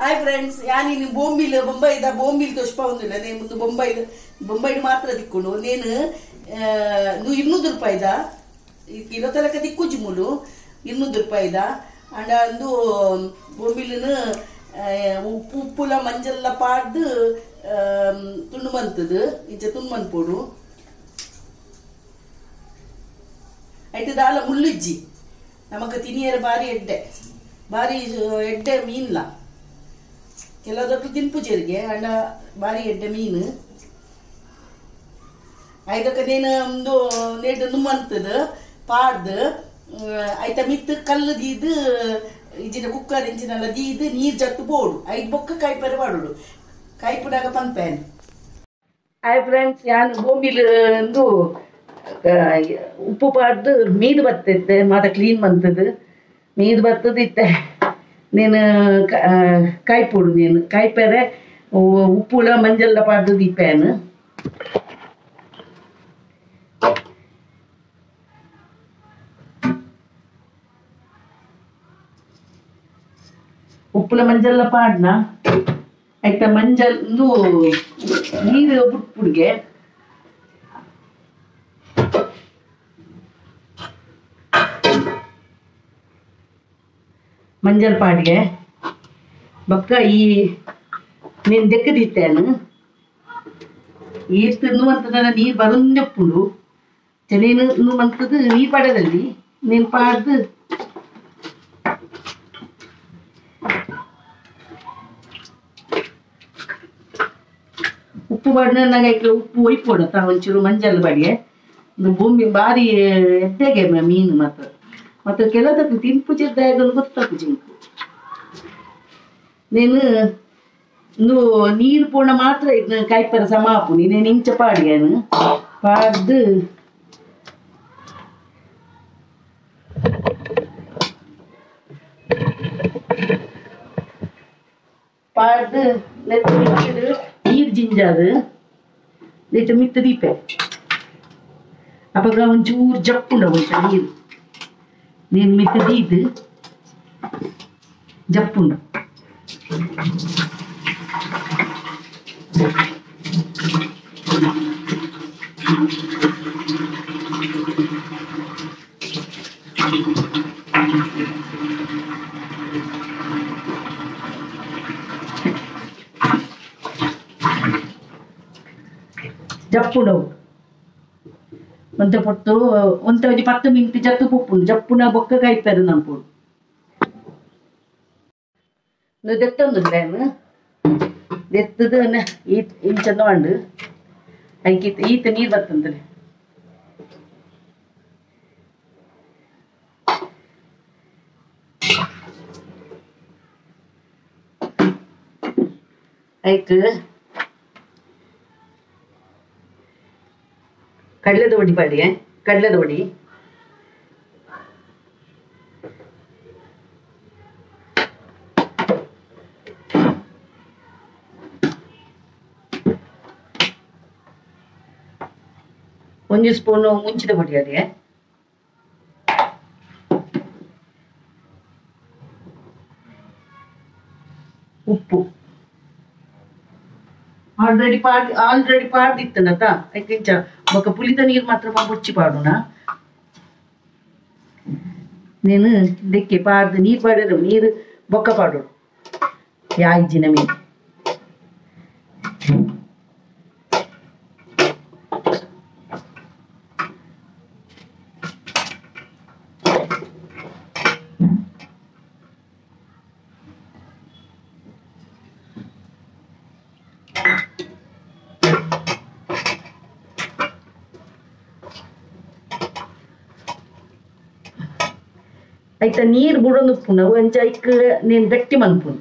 Hi friends, ಯಾನಿ ಬೊಂಬೈದ ಬೊಂಬಿಲ್ ತೋಷ್ಪ ಒಂದಿಲ್ಲ ನೇ ಮುಂದೆ ಬೊಂಬೈಡ್ ಮಾತ್ರ ದಿಕ್ಕೊಂಡು ನೇನು ₹200 ಕಿಲೋ ತಲಕ ದಿಕ್ಕು ಜಿಮುಲು ₹200 ಅಂಡ ಅಂದು ಬೊಂಬಿಲಿನ ಉಪ್ಪುಲ ಮಂಜಲ್ಲ ಪಾಡ್ದು ತುಂಡು ಮಂತದು ಇಂಚ ತುಂಡು ಮನ್ಪೋಡು ಐಟು ದಾಲ ಮುಳ್ಳಿಜ್ಜಿ ನಮಕ್ ತಿನಿಯರ ಬಾರಿ ಎಡ್ಡೆ ಮೀನ್ಲ ಕೆಲವದಕ್ಕೂ ತಿನ್ಪುಜರಿಗೆ ಅಂಡ ಬಾರಿ ಎಡ್ಡೆ ಮೀನು ಐದಕ್ಕೆ ನೇನು ಒಂದು ನೆಡ್ ನುಮ್ಮಂತದ ಪಾಡ್ದು ಐತ ಮಿತ್ತು ಕಲ್ಲು ದೀದು ಇಜಿನ ಕುಕ್ಕರ್ ಇಂಚಿನೆಲ್ಲ ದೀದು ನೀರು ಜಟ್ಟು ಬೋಡು ಐದು ಬೊಕ್ಕ ಕಾಯಿಪರೆ ಮಾಡೋಡು ಕಾಯಿಪುಡಾಗ ಪಂಪೇನು. ಹಾಯ್ ಫ್ರೆಂಡ್ಸ್, ಯಾನು ಬೋಂಬಿಲ್ ಒಂದು ಉಪ್ಪು ಪಾಡ್ದು ಮೀನು ಬರ್ತೈತೆ ಮಾತ ಕ್ಲೀನ್ ಬಂತದ್ದು ಮೀನು ಬರ್ತದ ಇತ್ತೆ ನೀನು ಕಾಯ್ಪೋಡು ನೀನು ಕಾಯ್ಪೆರೆ ಉಪ್ಪುಲ ಮಂಜಲ್ಲ ಪಾಡ್ದು ದೀಪೇನು ಉಪ್ಪುಲ ಮಂಜಲ್ಲ ಪಾಡ್ನ ಆಯ್ತ ಮಂಜಲ್ದು ನೀರು ಬುಟ್ಪುಡ್ಗೆ ಮಂಜಲ್ ಪಾಡ್ಗೆ ಬಕ್ಕ ಈ ನೀನು ದೆಕ್ಕದಿತ್ತೇನು ಈರ್ತು ಅನ್ನುವಂಥದ್ದನ್ನ ನೀರು ಬರಂದೆಪ್ಪುಡು ನೀನು ಅನ್ನುವಂಥದ್ದು ನೀರು ಪಾಡದಲ್ಲಿ ನೀನು ಪಾಡ್ದು ಉಪ್ಪು ಪಾಡ್ನ ನಂಗೆ ಉಪ್ಪು ಒಯ್ಪೋಡತ್ತ ಒಂಚೂರು ಮಂಜಲ್ ಬಾಡಿಗೆ ಒಂದು ಭೂಮಿ ಬಾರಿ ಎದ್ದೆಗೆ ಮೀನು ಮತ್ತು ಕೆಲದಕ್ಕೆ ತಿನ್ಪುಜಿದ್ದಾಗಲು ಗೊತ್ತಾಕು ಜಿಂಕು ನೀನು ನೀರು ಪೂರ್ಣ ಮಾತ್ರ ಇದನ್ನ ಕಾಯ್ಪರ ಸಮಾಪು ನೀನೇನು ಇಂಚ ಪಾಡ್ಗೇನು ಪಾಡ್ದು ಪಾಡ್ದು ನೀರು ಜಿಂಜಾದು ಲೇಟ ಮಿತ್ತ ದೀಪೆ ಅವಾಗ ಒಂಚೂರು ಜಪ್ಪುಂಡ ಹೋಯ್ತ ನೀರು ಮಿತ್ತ ದೀದು ಜಪ್ಪುಂಡ ಜಪ್ಪುಂಡವು ಒಂತ ಪೊಟ್ಟು ಒಂತ 10 ಮಿನಿಟ್ ಜತ್ತು ಪುಪ್ಪುಂಡು ಜಪ್ಪುನ ಬೊಕ್ಕ ಕಾಯ್ಪೇರು ನಂಪುಡು ದೆತ್ತೊಂದುಲ್ಲೇನು ದೆತ್ತದು ಇಂಚ ನೋಂಡು ಐಕಿ ಈತ ನೀರು ಬರ್ತಂತಲೆ ಐಕ್ ಕಡ್ಲೆದ ಒಡಿ ಪಾಡಿಗೆ ಕಡ್ಲೆದ ಒಡಿ ಒಂದು ಸ್ಪೂನು ಮುಂಚಿದ ಪೊಡಿ ಅದೇ ಉಪ್ಪು ಆಲ್ರೆಡಿ ಪಾಡ್ದಿತ್ತನತ ಐಕಿಂಚ ಬೊಕ್ಕ ಪುಲಿದ ನೀರು ಮಾತ್ರ ಬೊಚ್ಚಿ ಪಾಡುನ ನೀನು ದೆಕ್ಕೆ ಪಾಡ್ದು ನೀರು ಪಾಡಿದ್ರು ನೀರು ಬೊಕ್ಕ ಪಾಡೋಡು ಯಾಯ್ಜಿನ ಮೀನು ಐತ ನೀರು ಬುಡೊಂದು ಉಪ್ಪುನ ಒಂಚ ಐಕ್ ನೀನು ಗಟ್ಟಿ ಮನ್ಪುನು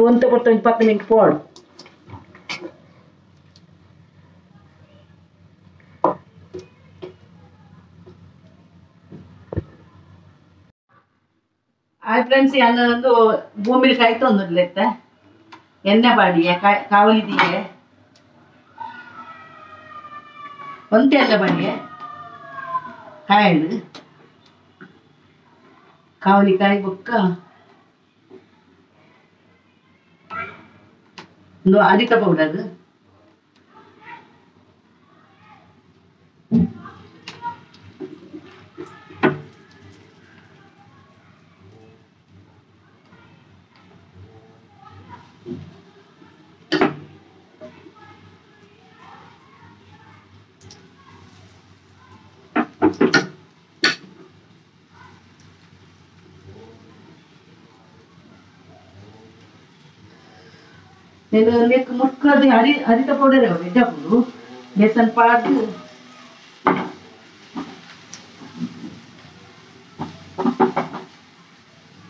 ಒಂತ ಕೊಡ್ತ 10 ಮಿನಿಟ್ ಪೋಡು ಹಾಯ್ ಫ್ರೆಂಡ್ಸ್, ನಾನು ಒಂದು ಭೂಮಿಲಿ ಕಾಯ್ತು ಒಂದಿರ್ಲೈತೆ ಎಣ್ಣೆ ಬಾಡಿಗೆ ಕಾವಲಿದಿಗೆ ಒಂತೆ ಎಲ್ಲ ಬಾಡಿಗೆ ಕಾಯಡು ಕಾವಲಿಕಾಯಿ ಬೊಕ್ಕ ಒಂದು ಅರಿತ ಪೌಡರ್ नेक मुक्का हरी हरित पौडर है वेजापुर बेसन पाद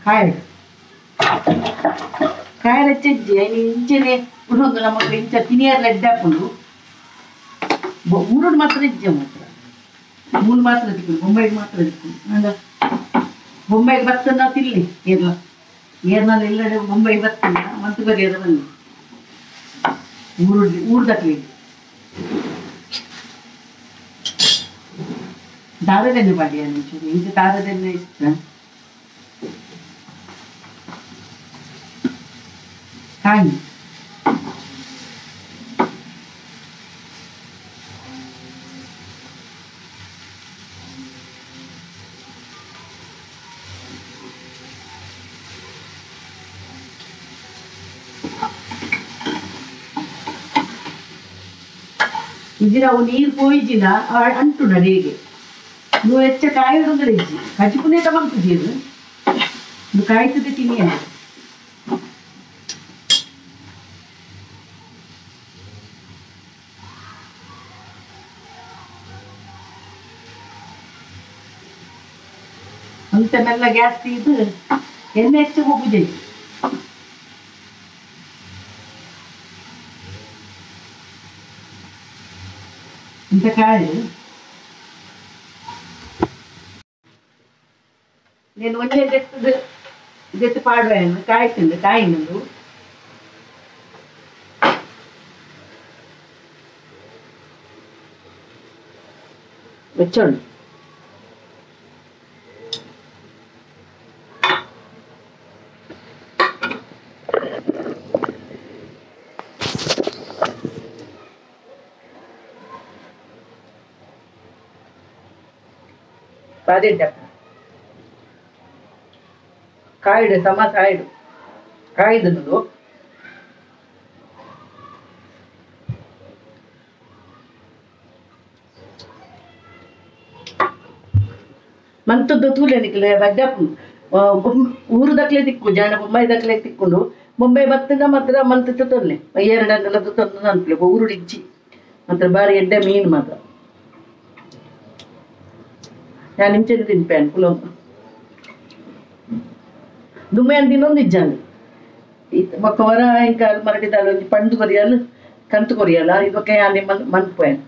ಕಾಯಿ ಕಾಯಿ ಚೆಜ್ಜೆ ಇಂಚನೆ ಉಡೋದು ನಮ್ಮ ಇಂಚ ತಿನಿಯರ್ ಎಡ್ಡೆ ಹಾಕೊಂಡು ಊರುಡು ಮಾತ್ರ ಇಜ್ಜೆ ಮಾತ್ರ ಮೂರು ಮಾತ್ರ ತಿಕ್ಕೊಂಡು ಬೊಂಬೈಗೆ ಮಾತ್ರ ತಿಕ್ಕೊಂಡು ನಂಗೆ ಬೊಂಬೈಗೆ ಬರ್ತನ ತಿಲ್ಲಿ ಏರ್ಲ ಏರ್ನಲ್ಲಿ ಎಲ್ಲೆಡೆ ಬೊಂಬೈಗೆ ಬರ್ತನ ಮಂತು ಬರಿಯದ ಬನ್ನಿ ಊರ್ದಕ್ಕೆ ದಾರದೆಣ್ಣೆ ಬಾಡಿ ಒಂಚೂರು ಇಂಚೆ ದಾರದೆಣ್ಣೆ ಇಷ್ಟ ಕಾಯಿ ಇಜ್ಜಿನ ಅವು ನೀರು ಪೋಯಿಜಿನ ಅಂಟುನ ಹೇಗೆ ನೀವು ಹೆಚ್ಚ ಕಾಯಿ ಹಿಡಿದ್ರೆ ಇಜ್ಜಿ ಕಚ್ಚಿಪುನೇ ತಗೊಂತಿದ್ದೀರು ಇದು ಕಾಯ್ತದೆ ತಿನ್ನಿ ಅಂತ ಅಂತ ಮೆಲ್ಲ ಗ್ಯಾಸ್ ತೆಗೆದು ಎಣ್ಣೆ ಹೆಚ್ಚು ಹೋಗುದೇ ಇಂಥ ಕಾಳು నేను ಒಂದೇ ಜೆತ್ತು ಪಾಡುವೆಯನ್ನು ಕಾಯ್ತಿಂದು ಕಾಯಿನದು വെച്ചോളൂ ಕಾಯಿಡು ಸಮ ಕಾಯಿಡು ಕಾಯ್ದು ಮಂತದ್ದು ತೂಲೆ ನಿಕ್ಲೆ ಬಜ್ಜಪ್ಪು ಊರು ದಕ್ಲೆ ತಿಕ್ಕು ಜಾಣ ಬೊಂಬೈ ದಕ್ಲೆ ತಿಕ್ಕೊಂಡು ಬೊಂಬೈ ಬತ್ತದ ಮಾತ್ರ ಮಂತ ತೊನ್ನೆ ಎರಡನ್ನೆಲ್ಲದು ತಂದು ಅನ್ಕ್ಲೆ ಊರು ಇಜ್ಜಿ ಮಾತ್ರ ಬಾರಿ ಎಡ್ಡೆ ಮೀನು ಮಾತ್ರ ഞാൻ നിമിഷം തിരിപ്പാൻ കുളം ದುಮ್ಮೆನ್ ತಿನ್ನೊಂದು ಇಜ್ಜಾನು ಒಕ್ಕ ವರ ಇಂಕ ಮರಟಿ ತಾಳು ಪಂಡು ಕೊರಿಯಲ್ ಕಂತು ಕೊರಿಯಲ್ಲ ಇದಕ್ಕೆ ಯಾನೆ ಮನ್ಪೋಯನ್